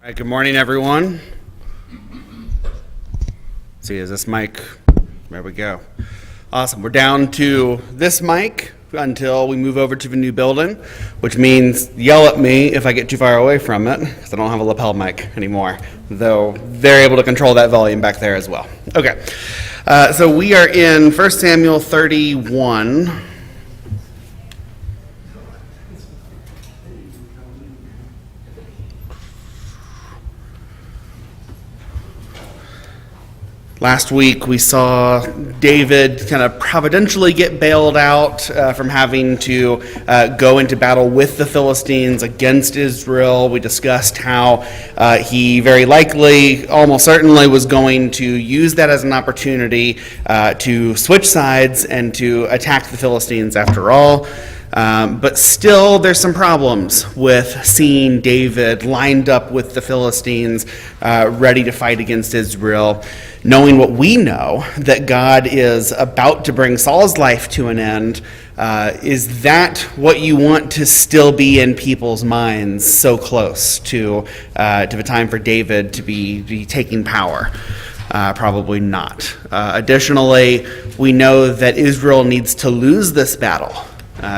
All right, good morning, everyone. Let's see, is this mic? There we go. Awesome. We're down to this mic until we move over to the new building, which means yell at me if I get too far away from it, because I don't have a lapel mic anymore, though they're able to control that volume back there as well. Okay, so we are in 1 Samuel 31. Last week we saw David kind of providentially get bailed out from having to go into battle with the Philistines against Israel. We discussed how he very likely, almost certainly, was going to use that as an opportunity to switch sides and to attack the Philistines after all. But still, there's some problems with seeing David lined up with the Philistines, ready to fight against Israel, knowing what we know, that God is about to bring Saul's life to an end. Is that what you want to still be in people's minds so close to the time for David to be taking power? Probably not. Additionally, we know that Israel needs to lose this battle.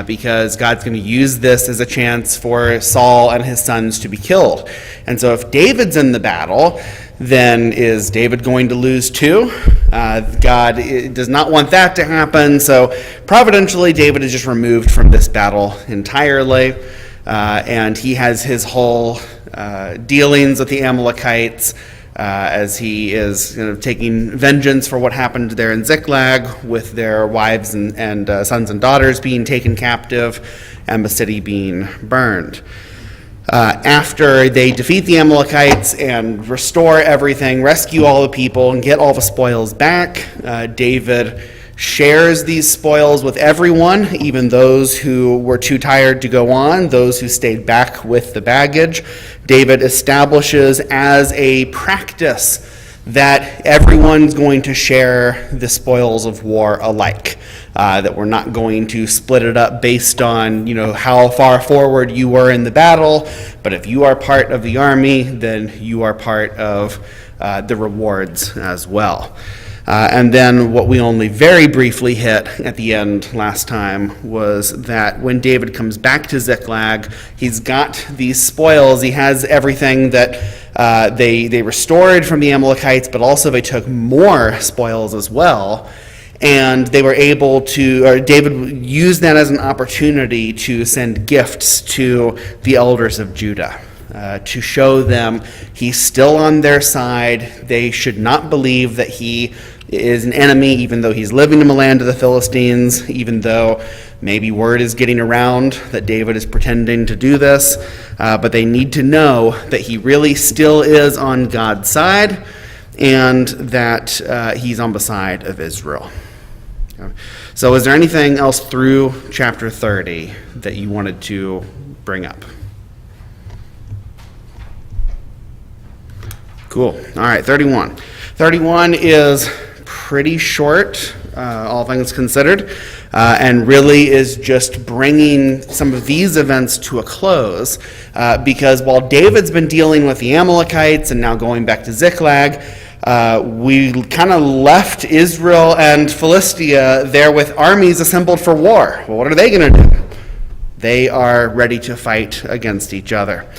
Because God's going to use this as a chance for Saul and his sons to be killed. And so if David's in the battle, then is David going to lose too? God does not want that to happen, so providentially David is just removed from this battle entirely, and he has his whole dealings with the Amalekites as he is taking vengeance for what happened there in Ziklag with their wives and sons and daughters being taken captive and the city being burned. After they defeat the Amalekites and restore everything, rescue all the people, and get all the spoils back, David shares these spoils with everyone, even those who were too tired to go on, those who stayed back with the baggage. David establishes as a practice that everyone's going to share the spoils of war alike, that we're not going to split it up based on how far forward you were in the battle, but if you are part of the army, then you are part of the rewards as well. And then what we only very briefly hit at the end last time was that when David comes back to Ziklag, he's got these spoils. He has everything that they restored from the Amalekites, but also they took more spoils as well. And they were able to, or David used that as an opportunity to send gifts to the elders of Judah. To show them he's still on their side. They should not believe that he is an enemy, even though he's living in the land of the Philistines, even though maybe word is getting around that David is pretending to do this. But they need to know that he really still is on God's side and that he's on the side of Israel. So is there anything else through chapter 30 that you wanted to bring up? Cool. All right, 31. 31 is pretty short, all things considered, and really is just bringing some of these events to a close, because while David's been dealing with the Amalekites and now going back to Ziklag, we kind of left Israel and Philistia there with armies assembled for war. Well, what are they going to do? They are ready to fight against each other.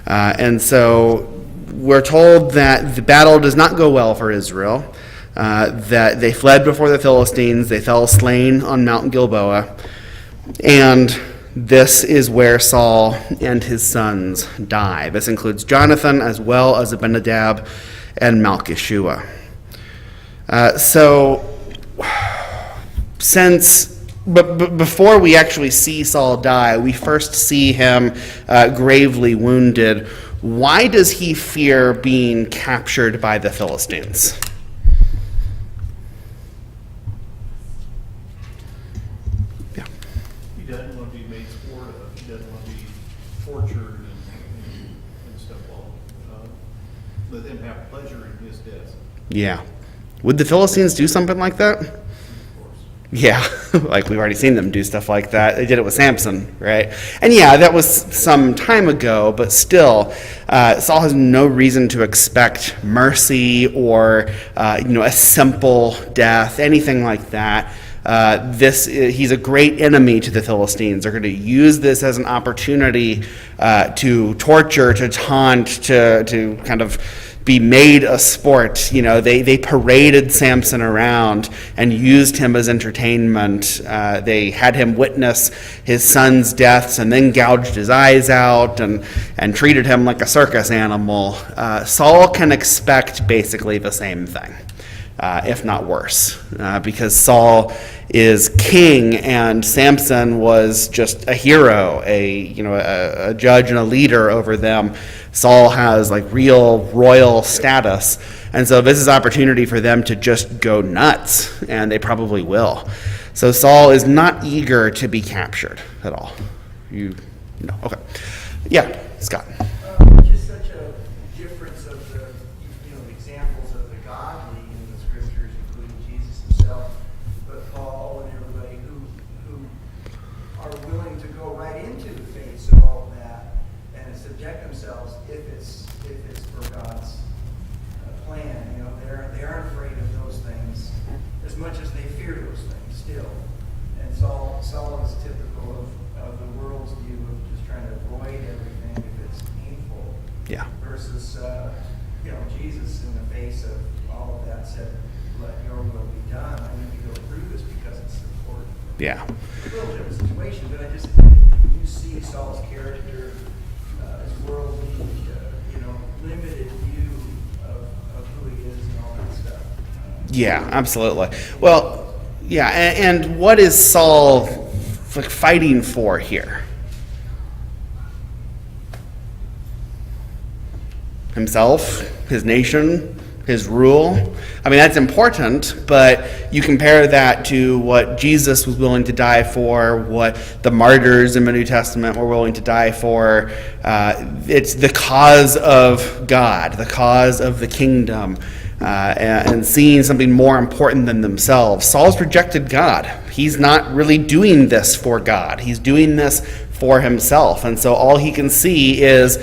And so we're told that the battle does not go well for Israel, that they fled before the Philistines, they fell slain on Mount Gilboa, and this is where Saul and his sons die. This includes Jonathan as well as Abinadab and Malchishua. But before we actually see Saul die, we first see him gravely wounded. Why does he fear being captured by the Philistines? Yeah. He doesn't want to be made sport of. He doesn't want to be tortured and stuff. Let them have pleasure in his death. Yeah. Would the Philistines do something like that? Of course. Yeah, like we've already seen them do stuff like that. They did it with Samson, right? And yeah, that was some time ago, but still, Saul has no reason to expect mercy or, a simple death, anything like that. He's a great enemy to the Philistines. They're going to use this as an opportunity to torture, to taunt, to kind of be made a sport. They paraded Samson around and used him as entertainment. They had him witness his son's deaths and then gouged his eyes out and treated him like a circus animal. Saul can expect basically the same thing, if not worse, because Saul is king and Samson was just a hero, a judge and a leader over them. Saul has like real royal status, and so this is opportunity for them to just go nuts, and they probably will. So Saul is not eager to be captured at all. Okay. Yeah, Scott. Just such a difference of the examples of the godly in the scriptures, including Jesus himself, but Paul and everybody who are willing to go right into the face of all of that and subject themselves if it's for God's plan. They aren't afraid of those things as much as they fear those things still. And Saul is typical of the world's view of just trying to avoid everything if it's painful. Yeah. Versus, Jesus in the face of all of that said, "Let your will be done. I need to go through this because it's important." Yeah. It's a little different situation, but I just think you see Saul's character, his worldly, limited view of who he is and all that stuff. Yeah, absolutely. Well, yeah, and what is Saul fighting for here? Himself, his nation, his rule. I mean, that's important, but you compare that to what Jesus was willing to die for, what the martyrs in the New Testament were willing to die for. It's the cause of God, the cause of the kingdom, and seeing something more important than themselves. Saul's rejected God. He's not really doing this for God. He's doing this for himself. And so all he can see is,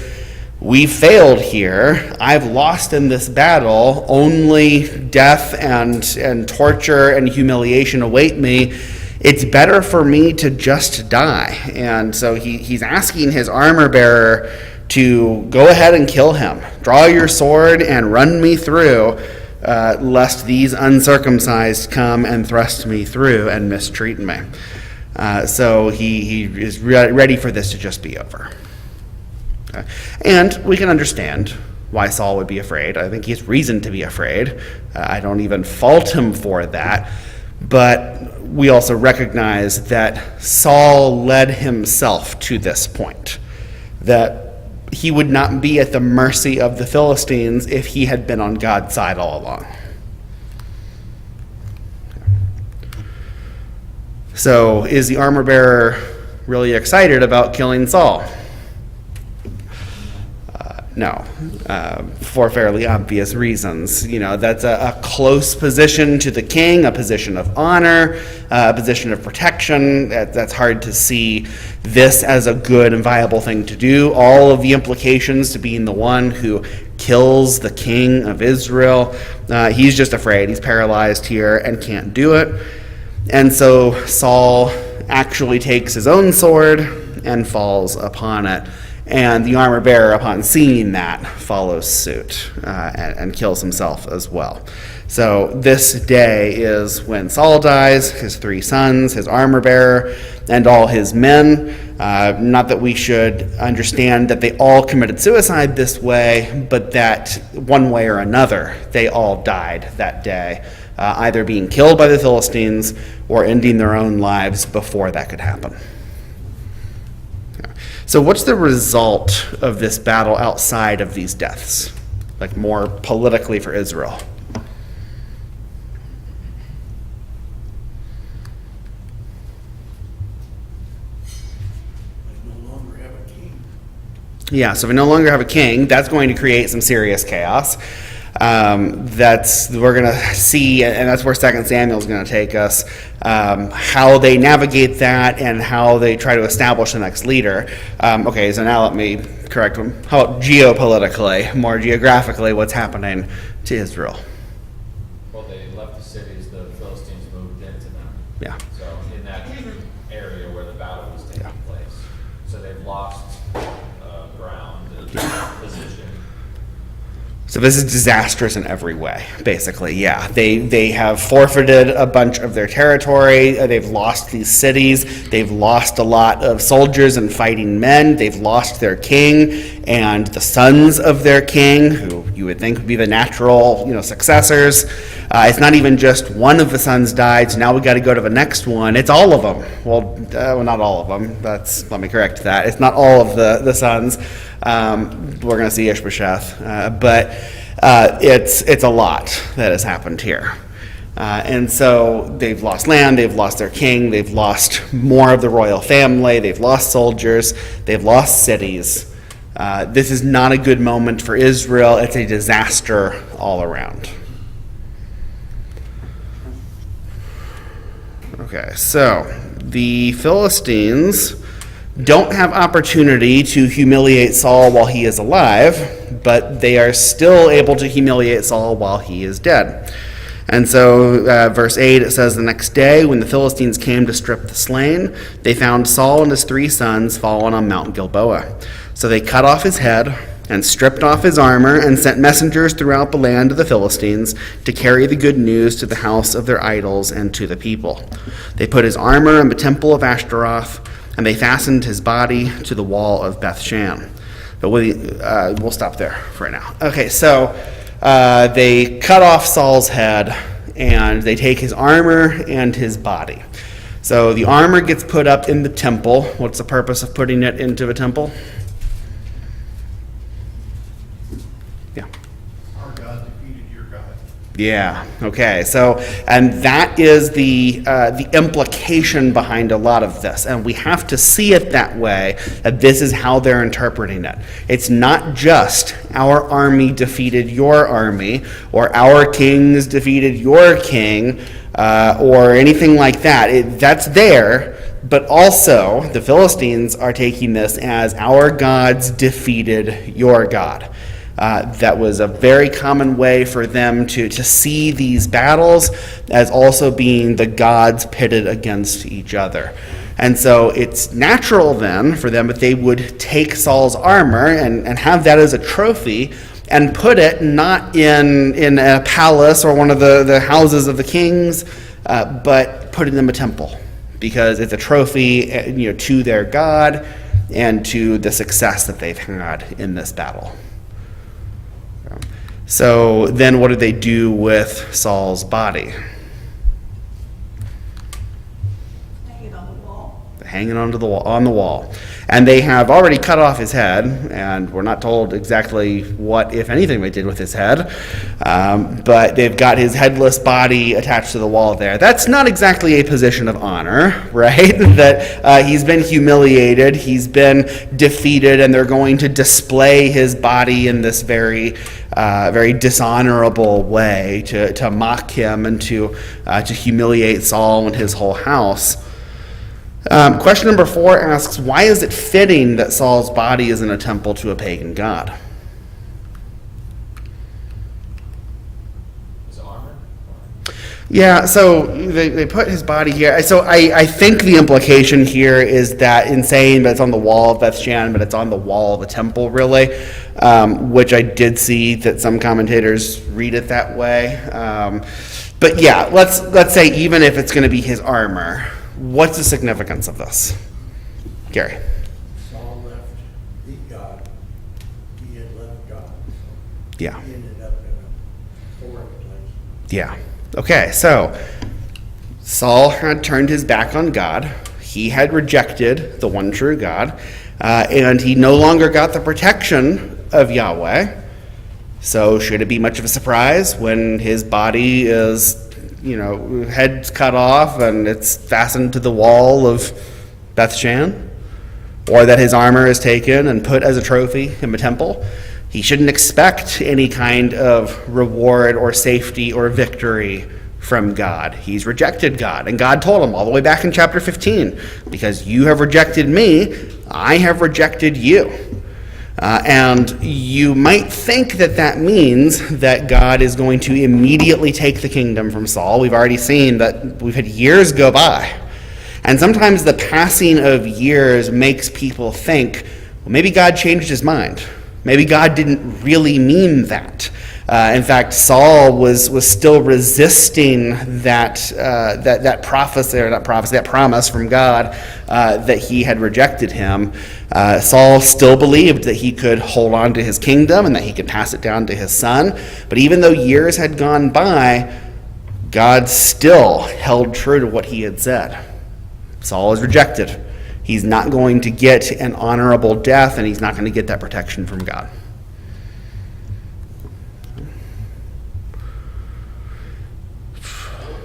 we failed here. I've lost in this battle. Only death and torture and humiliation await me. It's better for me to just die. And so he's asking his armor bearer to go ahead and kill him. Draw your sword and run me through, lest these uncircumcised come and thrust me through and mistreat me. So he is ready for this to just be over. Okay. And we can understand why Saul would be afraid. I think he has reason to be afraid. I don't even fault him for that. But we also recognize that Saul led himself to this point, that he would not be at the mercy of the Philistines if he had been on God's side all along. So is the armor bearer really excited about killing Saul? No, for fairly obvious reasons. That's a close position to the king, a position of honor, a position of protection. That's hard to see this as a good and viable thing to do. All of the implications to being the one who kills the king of Israel. He's just afraid. He's paralyzed here and can't do it. And so Saul actually takes his own sword and falls upon it. And the armor bearer, upon seeing that, follows suit and kills himself as well. So this day is when Saul dies, his 3 sons, his armor bearer, and all his men. Not that we should understand that they all committed suicide this way, but that one way or another, they all died that day, either being killed by the Philistines or ending their own lives before that could happen. So what's the result of this battle outside of these deaths, like more politically for Israel? We no longer have a king. Yeah, so we no longer have a king. That's going to create some serious chaos. We're going to see, and that's where 2 Samuel is going to take us, how they navigate that and how they try to establish the next leader. Okay, so now let me correct them. How about geopolitically, more geographically, what's happening to Israel? Well, they left the cities, the Philistines moved into them. Yeah. So in that area where the battle was taking place. So they've lost ground and position. So this is disastrous in every way, basically. Yeah, they have forfeited a bunch of their territory. They've lost these cities. They've lost a lot of soldiers and fighting men. They've lost their king and the sons of their king, who you would think would be the natural, successors. It's not even just one of the sons died, so now we got to go to the next one. It's all of them. Well, not all of them. Let me correct that. It's not all of the sons. We're going to see Ishbosheth, but it's a lot that has happened here. And so they've lost land, they've lost their king, they've lost more of the royal family, they've lost soldiers, they've lost cities. This is not a good moment for Israel. It's a disaster all around. Okay, so the Philistines don't have opportunity to humiliate Saul while he is alive, but they are still able to humiliate Saul while he is dead. And so, verse 8, it says, "The next day, when the Philistines came to strip the slain, they found Saul and his 3 sons fallen on Mount Gilboa. So they cut off his head and stripped off his armor and sent messengers throughout the land of the Philistines to carry the good news to the house of their idols and to the people. They put his armor in the temple of Ashtaroth, and they fastened his body to the wall of Bethshan." But we'll stop there for right now. Okay, so they cut off Saul's head, and they take his armor and his body. So the armor gets put up in the temple. What's the purpose of putting it into the temple? Yeah. Our God defeated your God. Yeah, okay, so, and that is the implication behind a lot of this, and we have to see it that way, that this is how they're interpreting it. It's not just our army defeated your army, or our kings defeated your king, or anything like that. That's there, but also the Philistines are taking this as our gods defeated your God. That was a very common way for them to see these battles as also being the gods pitted against each other. And so it's natural then for them that they would take Saul's armor and have that as a trophy and put it not in a palace or one of the houses of the kings, but put it in a temple, because it's a trophy, to their God and to the success that they've had in this battle. So then what did they do with Saul's body? Hang it on the wall. Hanging on the wall. And they have already cut off his head, and we're not told exactly what, if anything, they did with his head. But they've got his headless body attached to the wall there. That's not exactly a position of honor, right? That he's been humiliated, he's been defeated, and they're going to display his body in this very dishonorable way to mock him and to humiliate Saul and his whole house. Question number 4 asks, why is it fitting that Saul's body is in a temple to a pagan god? His armor? Yeah, so they put his body here. So I think the implication here is that in saying that it's on the wall of Bethshan, but it's on the wall of the temple, really, which I did see that some commentators read it that way. But yeah, let's say even if it's going to be his armor, what's the significance of this? Gary. Saul left the God. He had left God. Yeah. He ended up in a foreign place. Yeah. Okay, so Saul had turned his back on God. He had rejected the one true God, and he no longer got the protection of Yahweh. So should it be much of a surprise when his body is, head's cut off and it's fastened to the wall of Bethshan? Or that his armor is taken and put as a trophy in the temple? He shouldn't expect any kind of reward or safety or victory from God. He's rejected God. And God told him all the way back in chapter 15, because you have rejected me, I have rejected you. And you might think that that means that God is going to immediately take the kingdom from Saul. We've already seen that we've had years go by. And sometimes the passing of years makes people think, well, maybe God changed his mind. Maybe God didn't really mean that. In fact, Saul was still resisting that prophecy, or not prophecy, that promise from God that he had rejected him. Saul still believed that he could hold on to his kingdom and that he could pass it down to his son. But even though years had gone by, God still held true to what he had said. Saul is rejected. He's not going to get an honorable death, and he's not going to get that protection from God.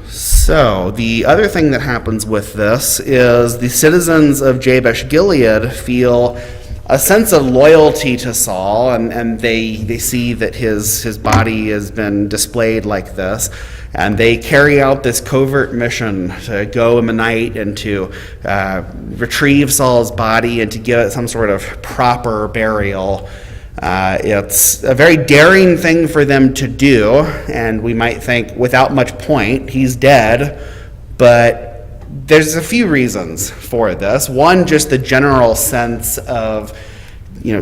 So, the other thing that happens with this is the citizens of Jabesh-Gilead feel a sense of loyalty to Saul, and they see that his body has been displayed like this, and they carry out this covert mission to go in the night and to retrieve Saul's body and to give it some sort of proper burial. It's a very daring thing for them to do, and we might think without much point, he's dead, but there's a few reasons for this. One, just the general sense of,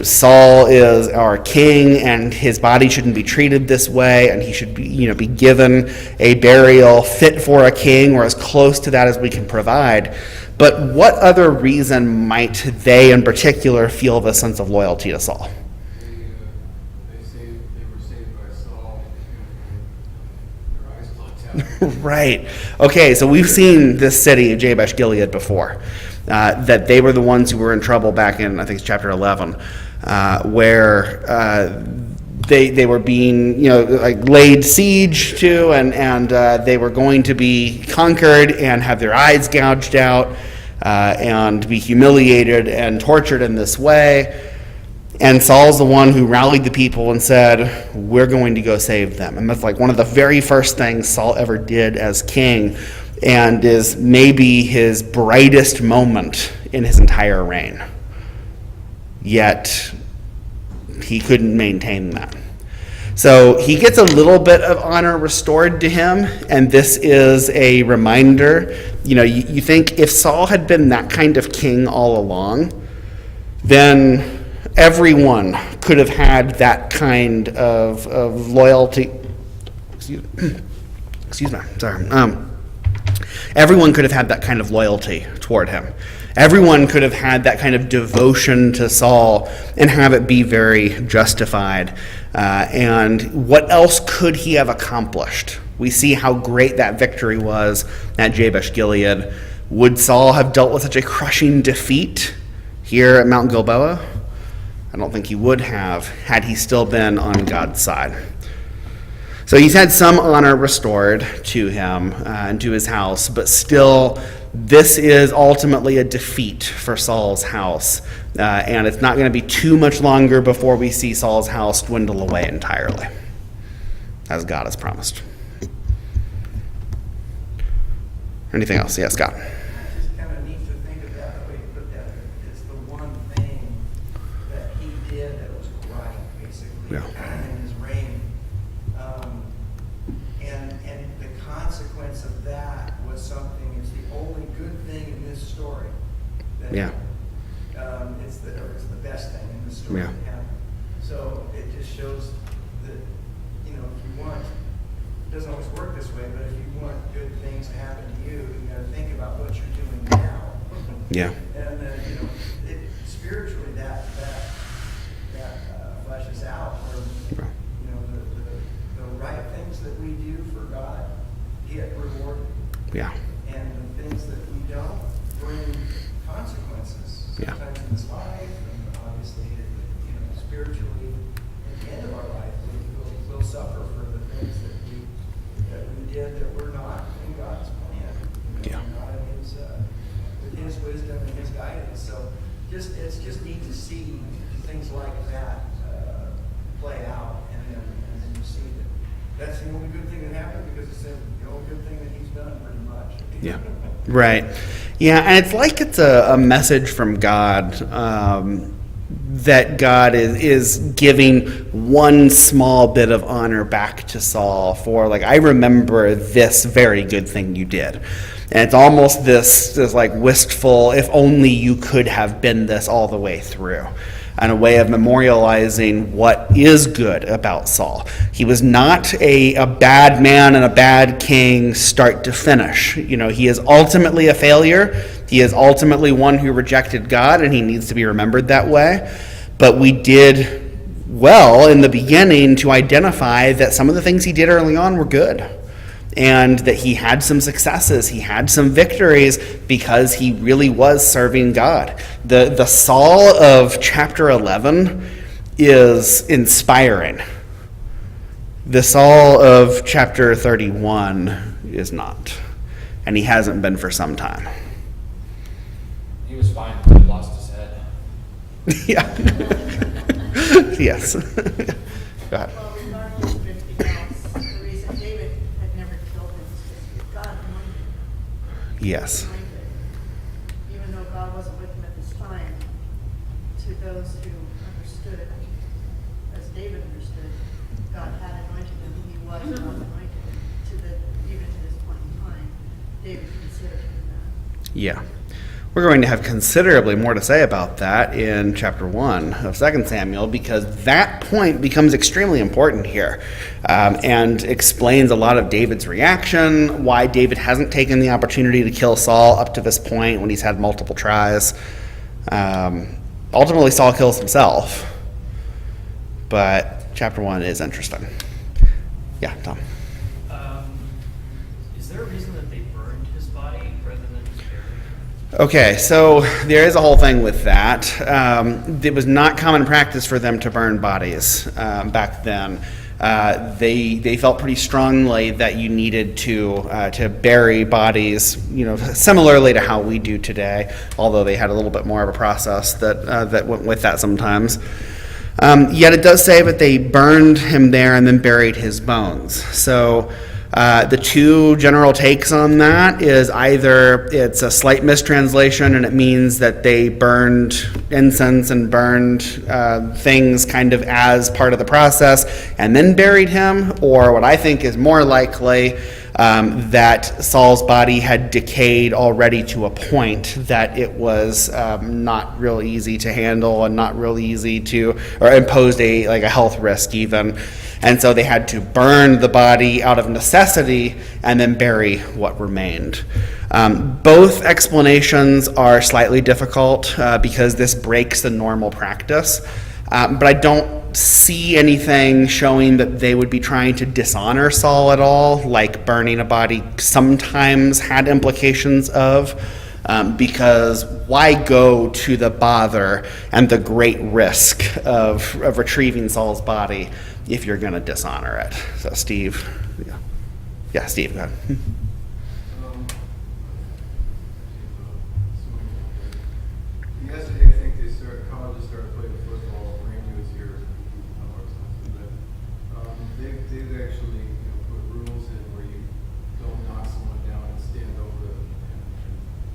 Saul is our king, and his body shouldn't be treated this way, and he should be given a burial fit for a king, or as close to that as we can provide. But what other reason might they in particular feel the sense of loyalty to Saul? They were saved by Saul, their eyes plucked out. Right. Okay, so we've seen this city of Jabesh-Gilead before. That they were the ones who were in trouble back in, I think it's chapter 11, where they were being, laid siege to, and they were going to be conquered and have their eyes gouged out and be humiliated and tortured in this way. And Saul's the one who rallied the people and said, we're going to go save them. And that's like one of the very first things Saul ever did as king, and is maybe his brightest moment in his entire reign. Yet, he couldn't maintain that. So he gets a little bit of honor restored to him, and this is a reminder. You think if Saul had been that kind of king all along, then everyone could have had that kind of loyalty. Excuse me, sorry. Everyone could have had that kind of loyalty toward him. Everyone could have had that kind of devotion to Saul and have it be very justified. And what else could he have accomplished? We see how great that victory was at Jabesh-Gilead. Would Saul have dealt with such a crushing defeat here at Mount Gilboa? I don't think he would have, had he still been on God's side. So he's had some honor restored to him and to his house, but still, this is ultimately a defeat for Saul's house. And it's not going to be too much longer before we see Saul's house dwindle away entirely, as God has promised. Anything else? Yeah, Scott. It's just kind of neat to think of that, the way you put that. It's the one thing that he did that was right, basically, in his reign. And the consequence of that was something, it's the only good thing in this story. That, it's the best thing in this story that happened. So it just shows that, if you want, it doesn't always work this way, but if you want good things to happen to you, you got to think about what you're doing now. Yeah. And spiritually, that fleshes out where, the right things that we do for God get rewarded. Yeah. And the things that we don't bring consequences. Sometimes in this life, and obviously, spiritually, at the end of our life, we'll suffer for the things that we did that were not in God's plan. Not in His wisdom and His guidance. So it's just neat to see things like that play out, and then you see that that's the only good thing that happened, because it's the only good thing that he's done, pretty much. Yeah. Right. Yeah, and it's like it's a message from God, that God is giving one small bit of honor back to Saul for, like, I remember this very good thing you did. And it's almost this like wistful, if only you could have been this all the way through, and a way of memorializing what is good about Saul. He was not a bad man and a bad king start to finish. You know, he is ultimately a failure. He is ultimately one who rejected God, and he needs to be remembered that way. But we did well in the beginning to identify that some of the things he did early on were good, and that he had some successes, he had some victories, because he really was serving God. The Saul of chapter 11 is inspiring. The Saul of chapter 31 is not, and he hasn't been for some time. He was fine until he lost his head. Yeah. Yes. Go ahead. Well, regardless of anything else, the reason David had never killed him is because God anointed him. Yes. Anointed. Even though God wasn't with him at this time, to those who understood, as David understood, God had anointed him, he was anointed. Even to this point in time, David considered him that. Yeah. We're going to have considerably more to say about that in chapter 1 of 2 Samuel, because that point becomes extremely important here, and explains a lot of David's reaction, why David hasn't taken the opportunity to kill Saul up to this point when he's had multiple tries. Ultimately, Saul kills himself, but chapter 1 is interesting. Yeah, Tom. Is there a reason that they burned his body rather than just bury it? Okay, so there is a whole thing with that. It was not common practice for them to burn bodies back then. They felt pretty strongly that you needed to bury bodies, similarly to how we do today, although they had a little bit more of a process that went with that sometimes. Yet it does say that they burned him there and then buried his bones. So the two general takes on that is either it's a slight mistranslation and it means that they burned incense and burned things kind of as part of the process and then buried him, or what I think is more likely, that Saul's body had decayed already to a point that it was not real easy to handle and not real easy to, or imposed a health risk even. And so they had to burn the body out of necessity and then bury what remained. Both explanations are slightly difficult because this breaks the normal practice. But I don't see anything showing that they would be trying to dishonor Saul at all, like burning a body sometimes had implications of, because why go to the bother and the great risk of retrieving Saul's body if you're going to dishonor it? So Steve, yeah, Steve, go ahead. Yesterday, I think colleges started playing football. Randy was here or something, but they've actually put rules in where you don't knock someone down and stand over them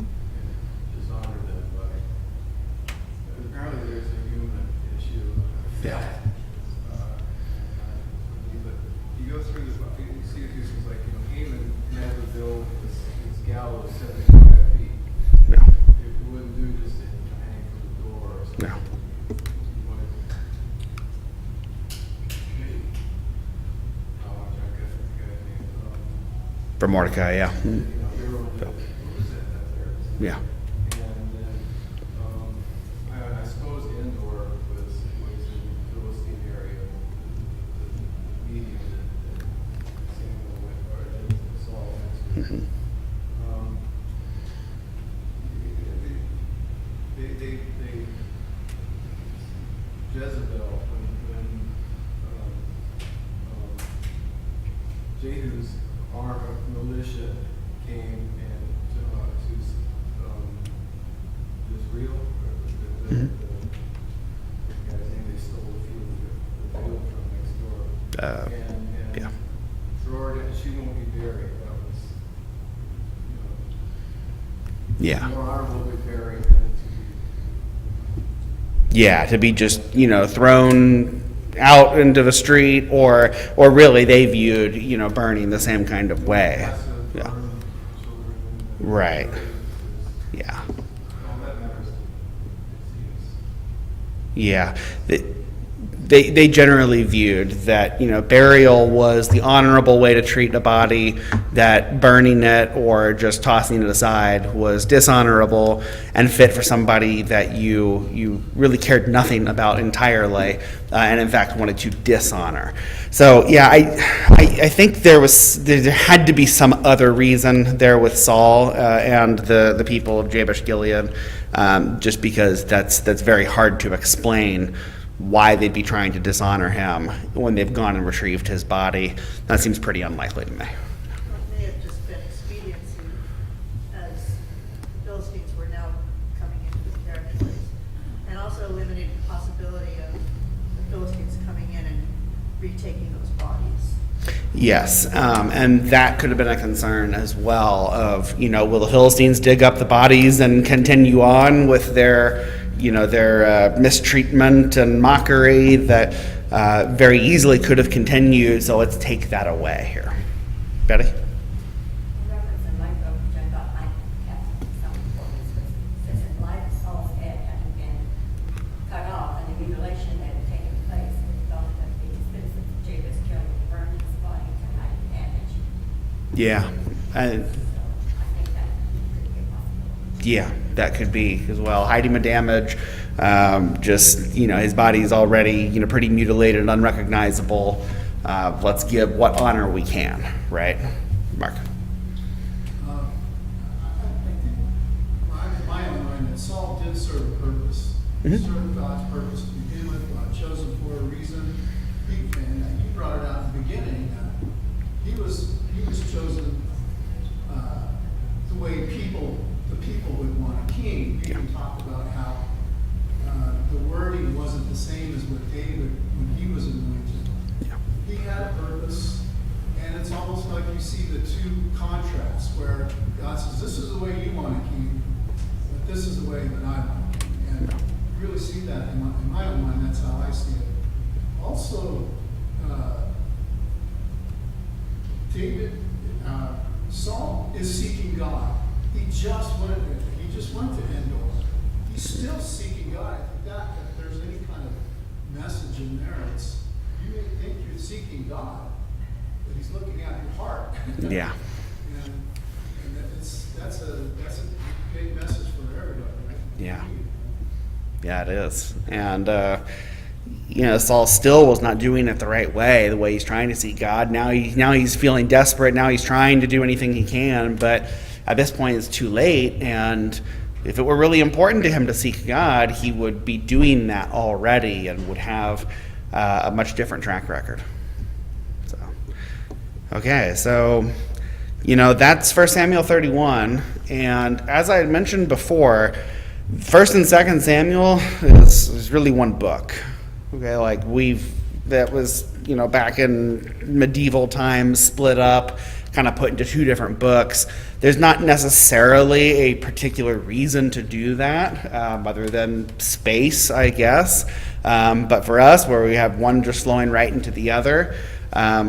and dishonor them. But apparently, there's a human issue. Yeah. But you go through the book, you see a few things like Haman had to build this gallows 75 feet. No. It wouldn't do just to hang from the door or something. No. For Mordecai, yeah. Yeah. And then, I suppose Endor was in the Philistine area, the medium that Samuel went, or that Saul went to. Mhm. They Jezebel, when Jehu's arm of militia came and to Israel, the guy's name, they stole the field And Yeah. throw her down, she won't be buried. That was, Yeah. more honorably buried than to be. Yeah, to be just, thrown out into the street, or really they viewed, burning the same kind of way. Passive, Yeah. burn children, and Right. is- Yeah. all that matters is Yeah. They generally viewed that, burial was the honorable way to treat a body, that burning it or just tossing it aside was dishonorable and fit for somebody that you really cared nothing about entirely, and in fact wanted to dishonor. So yeah, I think there had to be some other reason there with Saul and the people of Jabesh Gilead, just because that's very hard to explain why they'd be trying to dishonor him when they've gone and retrieved his body. That seems pretty unlikely to me. It may have just been expediency, as the Philistines were now coming into the territories, and also eliminating the possibility of the Philistines coming in and retaking those bodies. Yes, and that could have been a concern as well of, will the Philistines dig up the bodies and continue on with their mistreatment and mockery that very easily could have continued, so let's take that away here. Betty? reference in my book, which I thought might have some importance, was says that life of Saul's head having been cut off and the mutilation that had taken place, and he thought that the citizens of Jabez killed and burned his body to hide the damage. Yeah, So I think that could be a possibility. yeah, that could be as well. Hiding the damage, just, his body's already, pretty mutilated and unrecognizable. Let's give what honor we can, right? Mark? I think, in my own mind, that Saul did serve a purpose. He Mhm. served God's purpose to begin with, God chosen for a reason. And you brought it out at the beginning, he was chosen the way the people would want a king. We even talked about how the wording wasn't the same as what David, when he was anointed. Yeah. He had a purpose, and it's almost like you see the two contrasts where God says, this is the way you want a king, but this is the way that I want a king. And you really see that in my own mind. That's how I see it. Also, Saul is seeking God. He just went to Endor. He's still seeking God. I think that if there's any kind of message in there, it's you may think you're seeking God, but He's looking at your heart. Yeah. and that's a big message for everybody, right? Yeah. Yeah, it is. And, Saul still was not doing it the right way, the way he's trying to seek God. Now he's feeling desperate. Now he's trying to do anything he can, but at this point it's too late. And if it were really important to him to seek God, he would be doing that already and would have a much different track record. So, okay, so, that's 1 Samuel 31. And as I had mentioned before, 1st and 2nd Samuel is really one book. Okay, that was, back in medieval times, split up, kind of put into two different books. There's not necessarily a particular reason to do that, other than space, I guess. But for us, where we have one just flowing right into the other,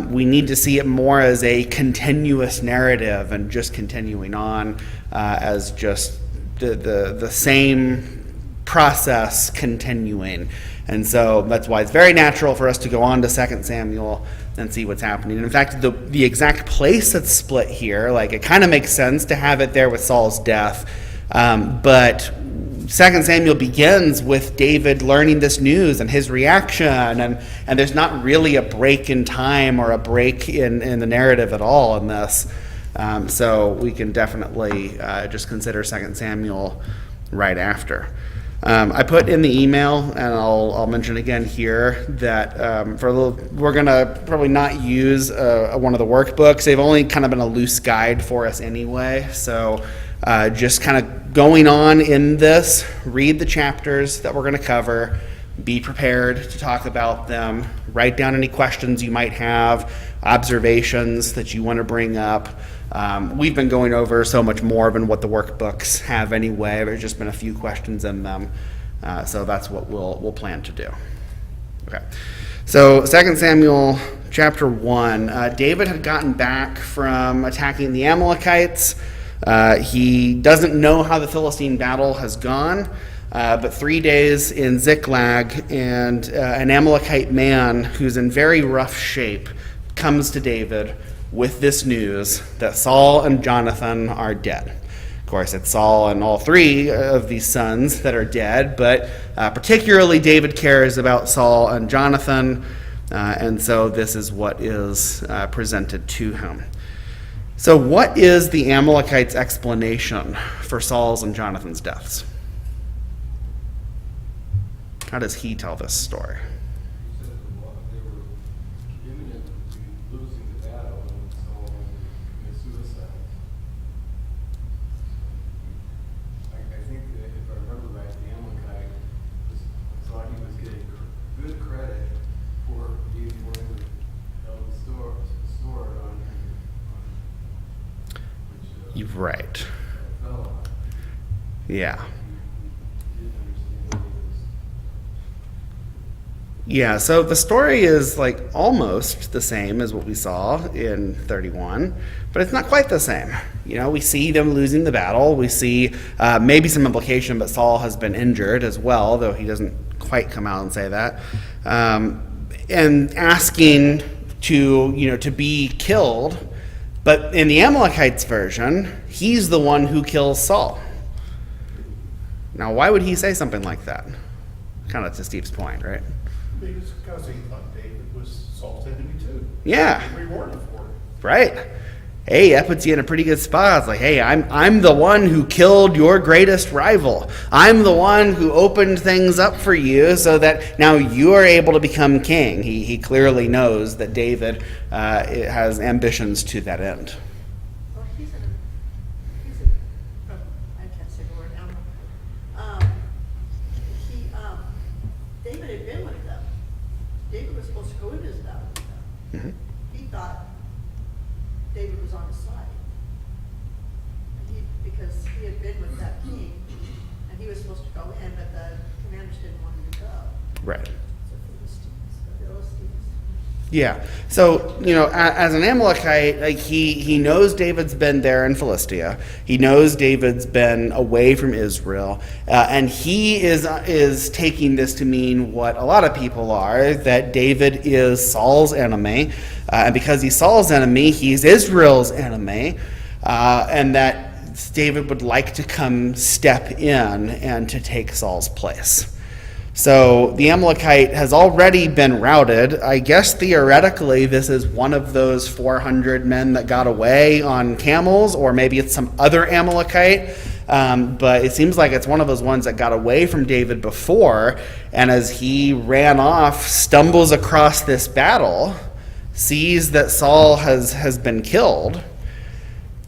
we need to see it more as a continuous narrative and just continuing on as just the same process continuing. And so that's why it's very natural for us to go on to 2 Samuel and see what's happening. And in fact, the exact place that's split here, it kind of makes sense to have it there with Saul's death. But 2 Samuel begins with David learning this news and his reaction, and there's not really a break in time or a break in the narrative at all in this. So we can definitely just consider 2 Samuel right after. I put in the email, and I'll mention again here, that we're going to probably not use one of the workbooks. They've only kind of been a loose guide for us anyway. So just kind of going on in this, read the chapters that we're going to cover, Be prepared to talk about them. Write down any questions you might have, observations that you want to bring up. We've been going over so much more than what the workbooks have anyway. There's just been a few questions in them. So that's what we'll plan to do. Okay. So 2 Samuel chapter 1. David had gotten back from attacking the Amalekites. He doesn't know how the Philistine battle has gone. But 3 days in Ziklag, and an Amalekite man who's in very rough shape comes to David with this news that Saul and Jonathan are dead. Of course, it's Saul and all three of these sons that are dead, but particularly David cares about Saul and Jonathan, and so this is what is presented to him. So what is the Amalekites' explanation for Saul's and Jonathan's deaths? How does he tell this story? He said they were imminent to losing the battle, and so they suicide. I think that if I remember right, the Amalekite thought he was getting good credit for being one who held the sword on which You're right. fell on. Yeah. He didn't understand what he was. Yeah, so the story is like almost the same as what we saw in 31, but it's not quite the same. You know, we see them losing the battle. We see maybe some implication, but Saul has been injured as well, though he doesn't quite come out and say that. And asking to be killed, but in the Amalekites version, he's the one who kills Saul. Now, why would he say something like that? Kind of to Steve's point, right? Because he thought David was Saul's enemy too. Yeah. He rewarded for it. Right. Hey, that puts you in a pretty good spot. It's like, hey, I'm the one who killed your greatest rival. I'm the one who opened things up for you so that now you are able to become king. He clearly knows that David has ambitions to that end. Well, I can't say the word now. David had been with them. David was supposed to go into his battle with them. Mhm. He thought David was on his side. Because he had been with that king, and he was supposed to go in, but the commanders didn't want him to go. Right. So the Philistines. Yeah. So, as an Amalekite, like he knows David's been there in Philistia. He knows David's been away from Israel. And he is taking this to mean what a lot of people are, that David is Saul's enemy. And because he's Saul's enemy, he's Israel's enemy. And that David would like to come step in and to take Saul's place. So the Amalekite has already been routed. I guess theoretically this is one of those 400 men that got away on camels, or maybe it's some other Amalekite. But it seems like it's one of those ones that got away from David before, and as he ran off, stumbles across this battle, sees that Saul has been killed,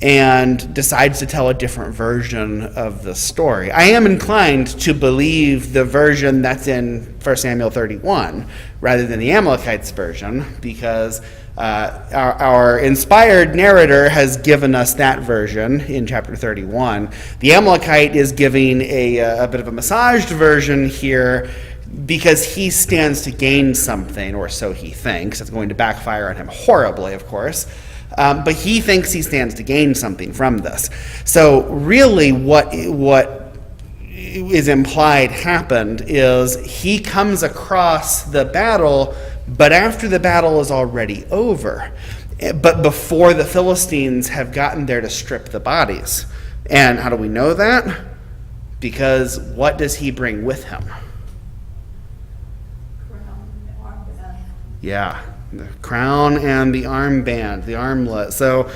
and decides to tell a different version of the story. I am inclined to believe the version that's in 1 Samuel 31 rather than the Amalekites' version, because our inspired narrator has given us that version in chapter 31. The Amalekite is giving a bit of a massaged version here because he stands to gain something, or so he thinks. It's going to backfire on him horribly, of course. But he thinks he stands to gain something from this. So really what is implied happened is he comes across the battle, but after the battle is already over, but before the Philistines have gotten there to strip the bodies. And how do we know that? Because what does he bring with him? Yeah. The crown and the armband, the armlet. So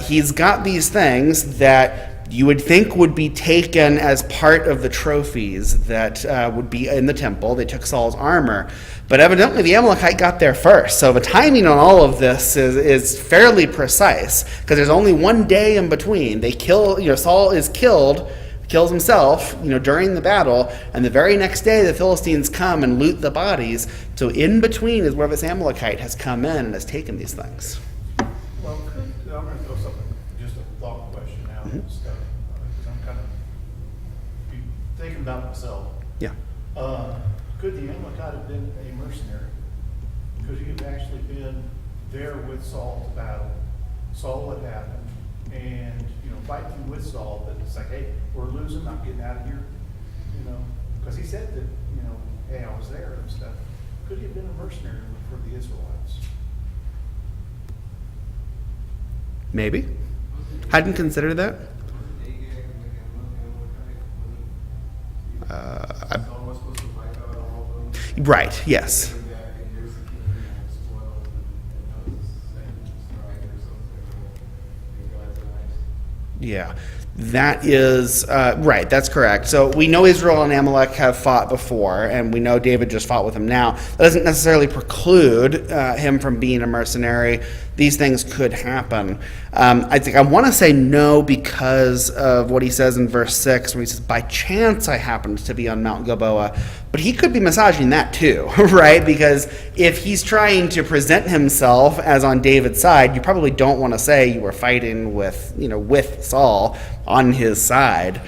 he's got these things that you would think would be taken as part of the trophies that would be in the temple. They took Saul's armor. But evidently the Amalekite got there first. So the timing on all of this is fairly precise, because there's only one day in between. Saul is killed. kills himself, during the battle, and the very next day the Philistines come and loot the bodies. So in between is where this Amalekite has come in and has taken these things. Well, I'm going to throw something, just a thought question out and stuff, because I'm kind of thinking about myself. Yeah. Could the Amalekite have been a mercenary? Could he have actually been there with Saul to battle, saw what happened, and, fighting with Saul, but it's like, hey, we're losing, I'm getting out of here, because he said that, hey, I was there and stuff. Could he have been a mercenary for the Israelites? Maybe. Hadn't considered that. Almost supposed to wipe out all of them. Right, yes. Came back and here's the kingdom and it's spoiled and was destroyed or something in God's eyes. Yeah, that is right. That's correct. So we know Israel and Amalek have fought before, and we know David just fought with him now. That doesn't necessarily preclude him from being a mercenary. These things could happen. I think I want to say no because of what he says in verse 6, where he says, by chance I happened to be on Mount Gilboa. But he could be massaging that too, right? Because if he's trying to present himself as on David's side, you probably don't want to say you were fighting with Saul on his side.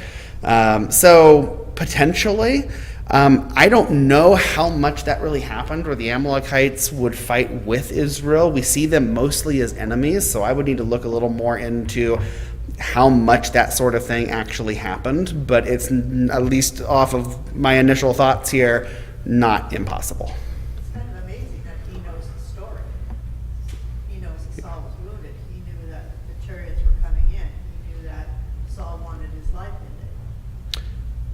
So potentially, I don't know how much that really happened where the Amalekites would fight with Israel. We see them mostly as enemies, so I would need to look a little more into how much that sort of thing actually happened, but it's, at least off of my initial thoughts here, not impossible. It's kind of amazing that he knows the story. He knows that Saul was wounded. He knew that the chariots were coming in. He knew that Saul wanted his life ended.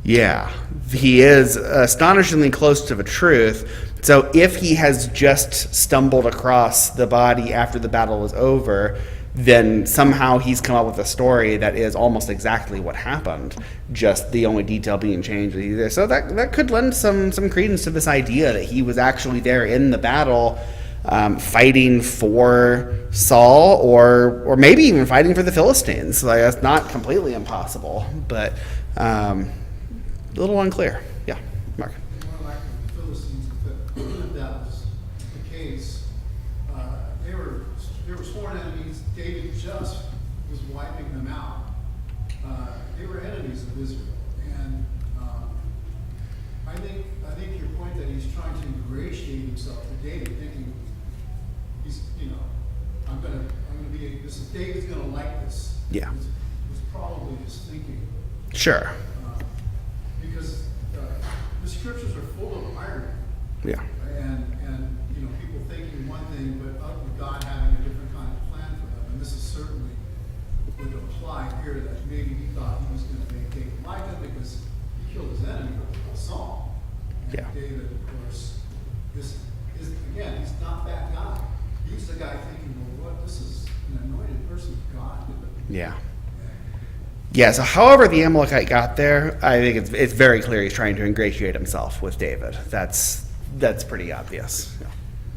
Yeah, he is astonishingly close to the truth. So if he has just stumbled across the body after the battle was over, then somehow he's come up with a story that is almost exactly what happened, just the only detail being changed. So that could lend some credence to this idea that he was actually there in the battle, fighting for Saul, or maybe even fighting for the Philistines. Like, that's not completely impossible, but a little unclear. Yeah, Mark. More likely the Philistines, if that was the case. They were sworn enemies. David just was wiping them out. They were enemies of Israel, and I think your point that he's trying to ingratiate himself to David, thinking he's, I'm gonna be. David's gonna like this. Yeah. Was probably his thinking. Sure. Because the scriptures are full of irony, Yeah. and people thinking one thing, but God having a different kind of plan for them. And this is certainly would apply here that maybe he thought he was going to make David like him because he killed his enemy, Saul. And Yeah. David, of course, is again, he's not that guy. He's the guy thinking, well, what? This is an anointed person of God. Yeah. Yeah, so however the Amalekite got there, I think it's very clear he's trying to ingratiate himself with David. That's pretty obvious.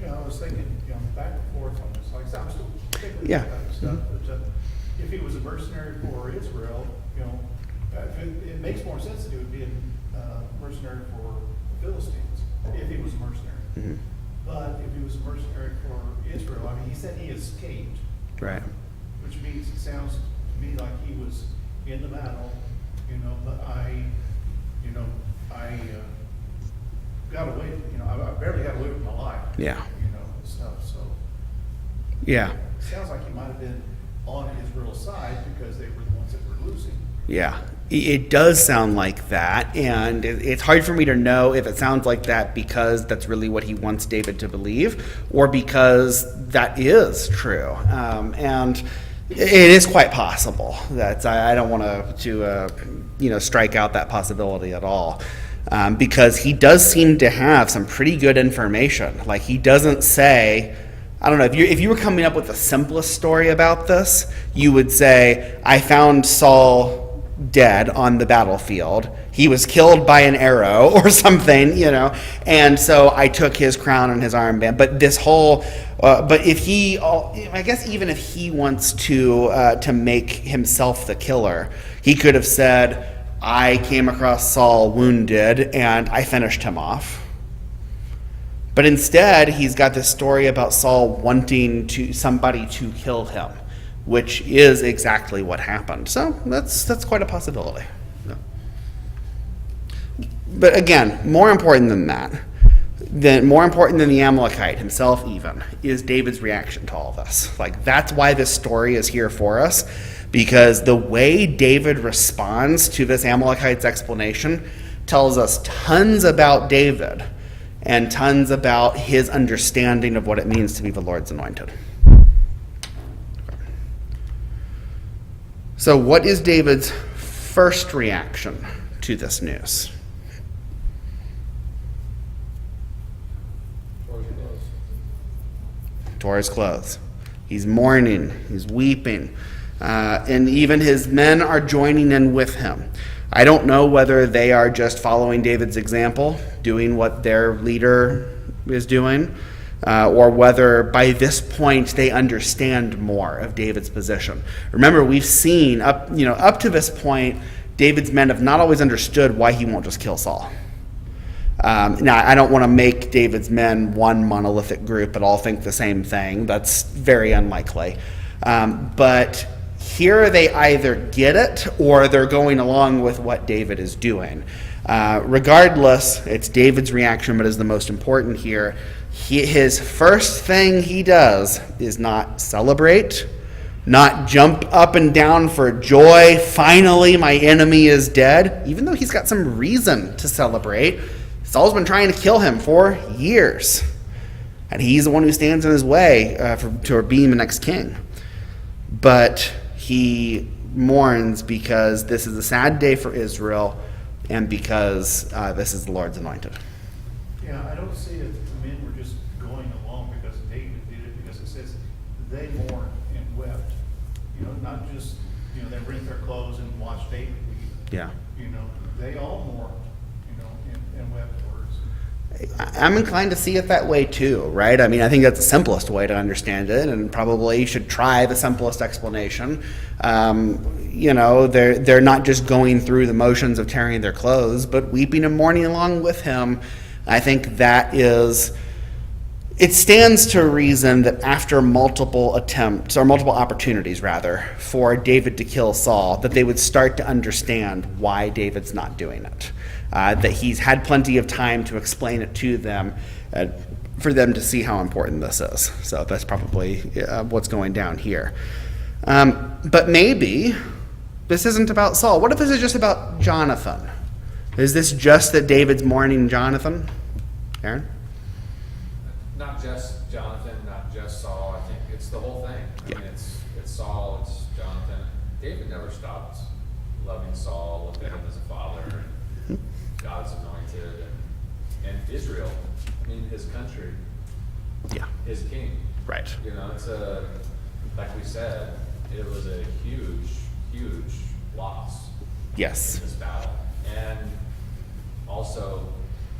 Yeah. I was thinking, back and forth on this. Like, I'm still thinking Yeah. about this stuff. But if he was a mercenary for Israel, it makes more sense that he would be a mercenary for the Philistines if he was a mercenary. Mm-hmm. But if he was a mercenary for Israel, he said he escaped, Right. which means it sounds to me like he was in the battle, but I got away, I barely got away with my life. Yeah. And stuff, so. Yeah. It sounds like he might have been on Israel's side because they were the ones that were losing. Yeah. It does sound like that, and it's hard for me to know if it sounds like that because that's really what he wants David to believe, or because that is true. And it is quite possible. I don't want to strike out that possibility at all, because he does seem to have some pretty good information. Like, he doesn't say, I don't know, if you were coming up with the simplest story about this, you would say, I found Saul dead on the battlefield. He was killed by an arrow or something, and so I took his crown and his armband. But this whole, but I guess even if he wants to make himself the killer, he could have said, I came across Saul wounded and I finished him off. But instead, he's got this story about Saul wanting somebody to kill him, which is exactly what happened. So that's quite a possibility. Yeah. But again, more important than that, more important than the Amalekite himself even, is David's reaction to all this. Like, that's why this story is here for us, because the way David responds to this Amalekite's explanation tells us tons about David and tons about his understanding of what it means to be the Lord's anointed. So what is David's first reaction to this news? Tore his clothes. He's mourning. He's weeping. And even his men are joining in with him. I don't know whether they are just following David's example, doing what their leader is doing, or whether by this point they understand more of David's position. Remember, we've seen up to this point, David's men have not always understood why he won't just kill Saul. Now, I don't want to make David's men one monolithic group that all think the same thing. That's very unlikely. But here they either get it or they're going along with what David is doing. Regardless, it's David's reaction, but is the most important here. His first thing he does is not celebrate, not jump up and down for joy. Finally, my enemy is dead, even though he's got some reason to celebrate. Saul's been trying to kill him for years, and he's the one who stands in his way to being the next king. But he mourns because this is a sad day for Israel, and because this is the Lord's anointed. Yeah, I don't see that the men were just going along because David did it, because it says they mourned and wept. Not just, they rent their clothes and watched David weep. Yeah. They all mourned, and wept words. I'm inclined to see it that way too, right? I mean, I think that's the simplest way to understand it, and probably should try the simplest explanation. They're not just going through the motions of tearing their clothes, but weeping and mourning along with him. I think that it stands to reason that after multiple opportunities for David to kill Saul, that they would start to understand why David's not doing it. That he's had plenty of time to explain it to them, for them to see how important this is. So that's probably what's going down here. But maybe this isn't about Saul. What if this is just about Jonathan? Is this just that David's mourning Jonathan? Aaron? Not just Jonathan, not just Saul. I think it's the whole thing. I mean, it's Saul, it's Jonathan. David never stopped loving Saul, looked at him as a father, and God's anointed, and Israel. I mean, his country, his king. Right. It's like we said, it was a huge, huge loss. Yes. In this battle, and also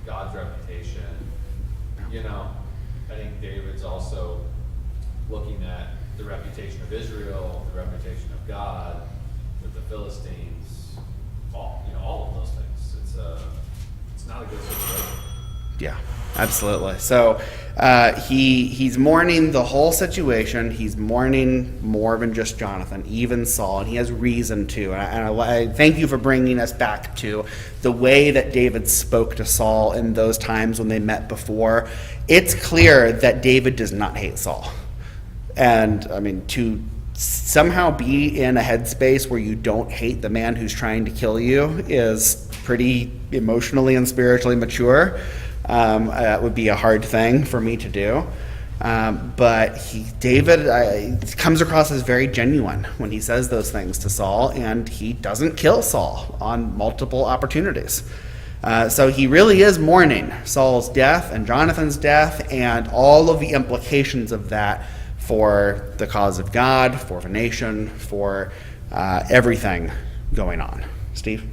God's reputation. I think David's also looking at the reputation of Israel, the reputation of God, with the Philistines, all of those things. It's not a good situation. Yeah, absolutely. So he's mourning the whole situation. He's mourning more than just Jonathan, even Saul, and he has reason to. And I thank you for bringing us back to the way that David spoke to Saul in those times when they met before. It's clear that David does not hate Saul. And, I mean, to somehow be in a headspace where you don't hate the man who's trying to kill you is pretty emotionally and spiritually mature. That would be a hard thing for me to do. But David comes across as very genuine when he says those things to Saul, and he doesn't kill Saul on multiple opportunities. So he really is mourning Saul's death and Jonathan's death and all of the implications of that for the cause of God, for the nation, for everything going on. Steve?